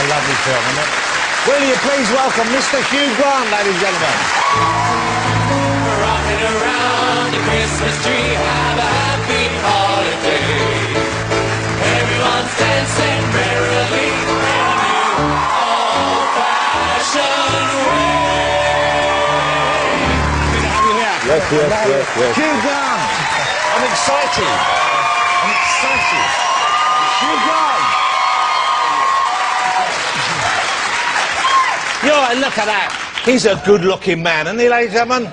a lovely film, isn't it? Will you please welcome Mr. Hugh Grant, ladies and gentlemen. Rocking around the Christmas tree, have a happy holiday. Everyone's dancing merrily in a new old-fashioned way. Good to have you here. Yes. Hugh Grant. I'm excited. Hugh Grant. Look at that. He's a good-looking man, isn't he, ladies and gentlemen?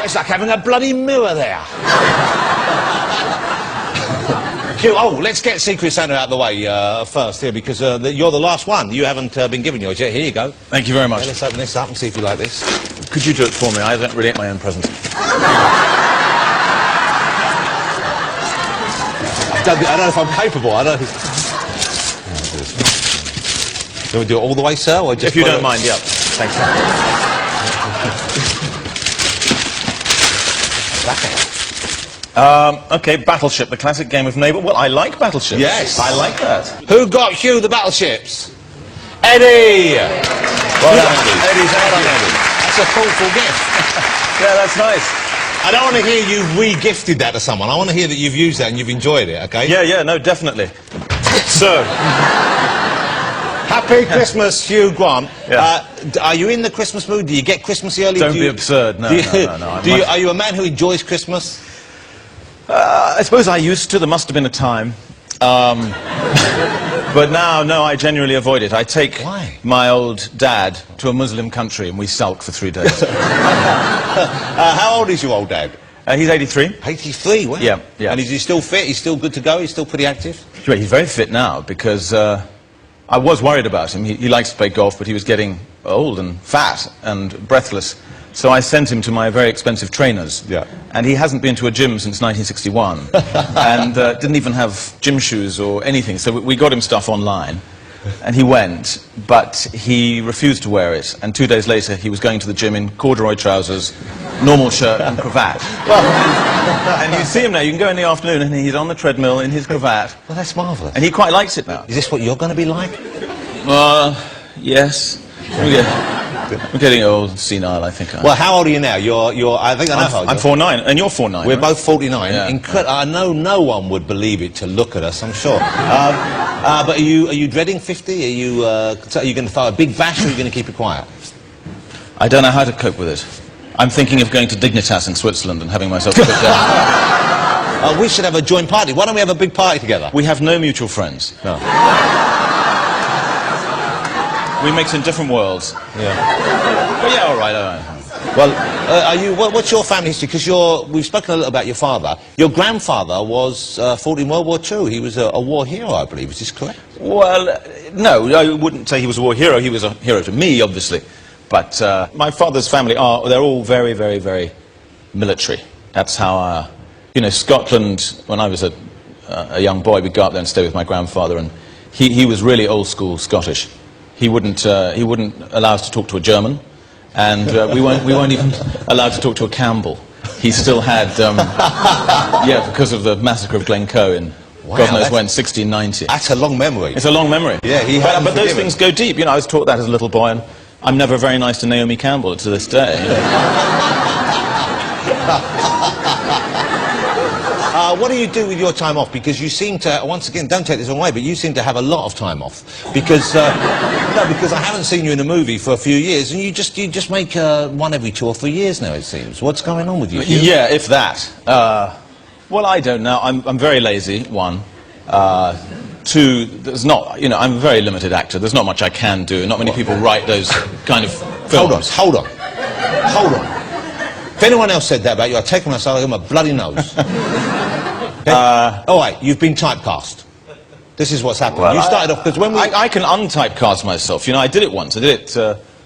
It's like having a bloody mirror there. Hugh, let's get Secret Santa out of the way first here, because you're the last one. You haven't been given yours yet. Here you go. Thank you very much. Let's open this up and see if you like this. Could you do it for me? I don't really get my own presents. I don't know if I'm capable. I don't. Do we do it all the way, sir? Or just if you don't mind, yeah. Thanks. Okay, Battleship, the classic game of neighbour. Well, I like Battleship. Yes. I like that. Who got Hugh the battleships? Eddie! Well done, Eddie. Eddie's Eddie. That's a thoughtful gift. Yeah, that's nice. I don't want to hear you re-gifted that to someone. I want to hear that you've used that and you've enjoyed it, okay? Yeah, no, definitely. So... Happy Christmas, Hugh Grant. Yeah. Are you in the Christmas mood? Do you get Christmassy early? Don't be absurd. No. Are you a man who enjoys Christmas? I suppose I used to. There must have been a time. But now, no, I genuinely avoid it. I take my old dad to a Muslim country and we sulk for 3 days. How old is your old dad? He's 83. 83, wow. Yeah. And is he still fit? He's still good to go? He's still pretty active? Sure, he's very fit now because I was worried about him. He likes to play golf, but he was getting old and fat and breathless. So I sent him to my very expensive trainers. Yeah. And he hasn't been to a gym since 1961. And didn't even have gym shoes or anything. So we got him stuff online. And he went, but he refused to wear it. And 2 days later, he was going to the gym in corduroy trousers, normal shirt and cravat. And you see him now, you can go in the afternoon and he's on the treadmill in his cravat. Well, that's marvellous. And he quite likes it now. Is this what you're going to be like? Yes. We're getting old and senile, I think. Well, how old are you now? I think I know how old I'm 49, and you're 49. We're right? both 49. Yeah. I know no one would believe it to look at us, I'm sure. But are you dreading 50? Are you going to throw a big bash, or are you going to keep it quiet? I don't know how to cope with it. I'm thinking of going to Dignitas in Switzerland and having myself put down. We should have a joint party. Why don't we have a big party together? We have no mutual friends. No. We mix in different worlds. Yeah. But yeah, all right. Well, what's your family history? Because we've spoken a little about your father. Your grandfather was fought in World War II. He was a war hero, I believe. Is this correct? Well, no, I wouldn't say he was a war hero. He was a hero to me, obviously. But my father's family they're all very, very, very military. That's how, Scotland, when I was a young boy, we'd go up there and stay with my grandfather, and he was really old school Scottish. He wouldn't allow us to talk to a German, and we weren't even allowed to talk to a Campbell. He still had, because of the massacre of Glencoe in God knows when, 1690. That's a long memory. It's a long memory. Yeah, but those things go deep. I was taught that as a little boy, and I'm never very nice to Naomi Campbell to this day. What do you do with your time off? Because you seem to, once again, don't take this the wrong way, but you seem to have a lot of time off. Because, because I haven't seen you in a movie for a few years, and you just make one every 2 or 3 years now, it seems. What's going on with you, Hugh? Yeah, if that. Well, I don't know. I'm very lazy, one. Two, there's not, I'm a very limited actor. There's not much I can do. Not many people write those kind of films. Hold on. If anyone else said that about you, I'd take them outside and give them a bloody nose. All right, you've been typecast. This is what's happened. Well, you started off, because when I can untypecast myself. I did it once. I did it,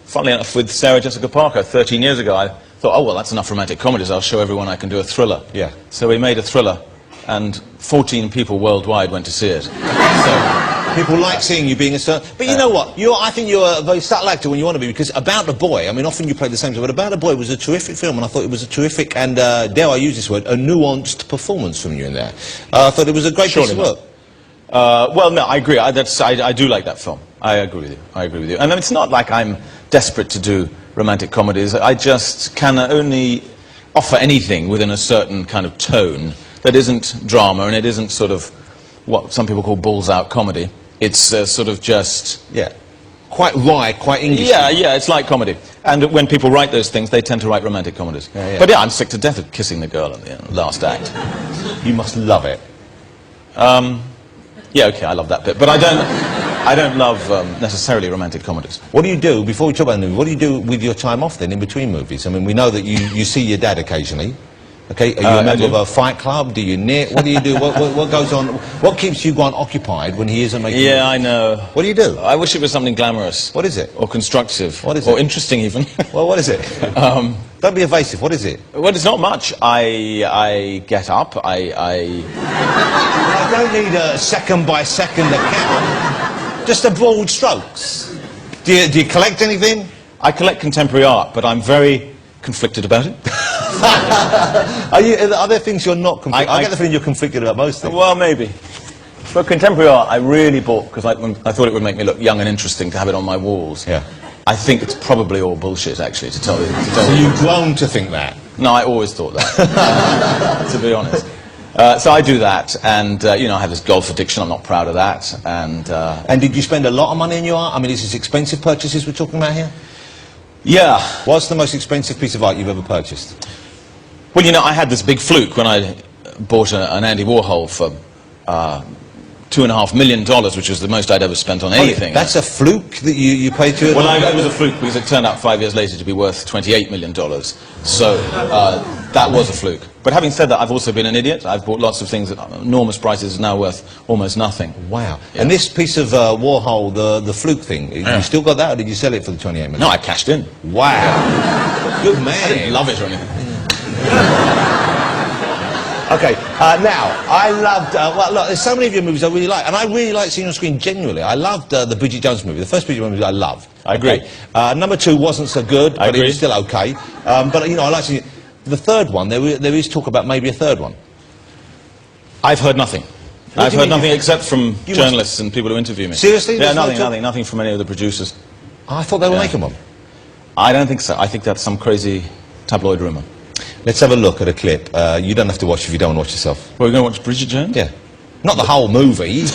funnily enough, with Sarah Jessica Parker 13 years ago. I thought, oh, well, that's enough romantic comedies. I'll show everyone I can do a thriller. Yeah. So we made a thriller, and 14 people worldwide went to see it. People like seeing you being a certain... But you know what? I think you're a very subtle actor when you want to be, because About a Boy, I mean, often you play the same thing, but About a Boy was a terrific film, and I thought it was a terrific, and dare I use this word, a nuanced performance from you in there. I thought it was a great piece of work. Well, no, I agree. I do like that film. I agree with you. I agree with you. And it's not like I'm desperate to do romantic comedies. I just can only offer anything within a certain kind of tone that isn't drama and it isn't sort of what some people call balls-out comedy. It's sort of just... Yeah. Quite wry, quite English. Yeah, yeah, it's like comedy. And when people write those things, they tend to write romantic comedies. Yeah, yeah. But yeah, I'm sick to death of kissing the girl in the last act. You must love it. Yeah, okay, I love that bit. But I don't love necessarily romantic comedies. What do you do, before we talk about the movie, what do you do with your time off then, in between movies? I mean, we know that you see your dad occasionally. Okay, are you a member of a fight club? Do you knit? What do you do? What goes on? What keeps you Grant occupied when he isn't making movies? I know. What do you do? I wish it was something glamorous. What is it? Or constructive. What is or it? Interesting, even. Well, what is it? Don't be evasive. What is it? Well, it's not much. I get up, I don't need a second-by-second account. Just a broad strokes. Do you collect anything? I collect contemporary art, but I'm very conflicted about it. Are there things you're not conflicted? I get the feeling you're conflicted about most things. Well, maybe. But contemporary art, I really bought because I thought it would make me look young and interesting to have it on my walls. Yeah. I think it's probably all bullshit, actually, to tell you. So you've grown to think that? No, I always thought that, to be honest. So I do that, and you know, I have this golf addiction. I'm not proud of that. And did you spend a lot of money on your art? I mean, is this expensive purchases we're talking about here? Yeah. What's the most expensive piece of art you've ever purchased? Well, you know, I had this big fluke when I bought an Andy Warhol for $2.5 million, which was the most I'd ever spent on anything. That's a fluke that you paid to it? Well, it was a fluke because it turned out 5 years later to be worth $28 million. So that was a fluke. But having said that, I've also been an idiot. I've bought lots of things at enormous prices, now worth almost nothing. Wow. Yeah. And this piece of Warhol, the fluke thing, you still got that, or did you sell it for the 28 million? No, I cashed in. Wow. Yeah. Good man. I didn't love it or anything. Okay, now, I loved, well, look, there's so many of your movies I really like, and I really like seeing on screen, genuinely. I loved the Bridget Jones movie. The first Bridget Jones movie I loved. I agree. Okay. Number 2 wasn't so good, but it was still okay. But, you know, I like seeing it. The third one, there is talk about maybe a third one. I've heard nothing. I've heard nothing except from journalists and people who interview me. Seriously? Yeah, nothing from any of the producers. I thought they were making one. I don't think so. I think that's some crazy tabloid rumour. Let's have a look at a clip. You don't have to watch if you don't want to watch yourself. Well, we're going to watch Bridget Jones? Yeah. Not the whole movie.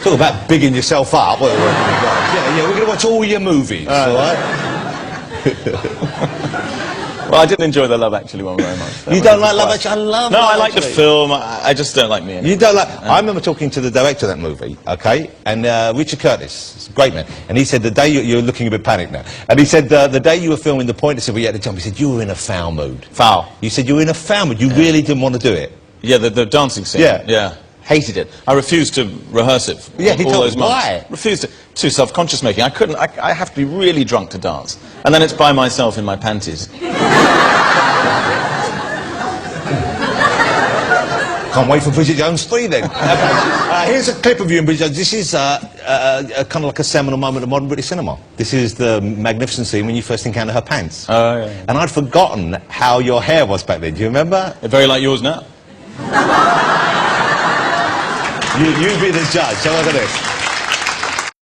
Talk about bigging yourself up. Yeah, we're going to watch all your movies, all right? Well, I didn't enjoy the Love Actually one very much. You don't like Love Actually? I love No, Love I like the Actually. film. I just don't like me anymore. You don't like... I remember talking to the director of that movie, okay, and Richard Curtis, great man, and he said the day you're looking a bit panicked now, and he said the day you were filming the point, he said, well, you had to jump, he said, you were in a foul mood. Foul. You said you were in a foul mood, you really didn't want to do it. Yeah, the dancing scene. Yeah. Yeah. Hated it. I refused to rehearse it for Yeah, he all told those me months. why? Refused to. Too self-conscious making. I couldn't. I have to be really drunk to dance. And then it's by myself in my panties. Can't wait for Bridget Jones 3 then. Here's a clip of you in Bridget Jones. This is kind of like a seminal moment of modern British cinema. This is the magnificent scene when you first encounter her pants. Oh, yeah. And I'd forgotten how your hair was back then. Do you remember? Very like yours now. You be the judge. So look at this.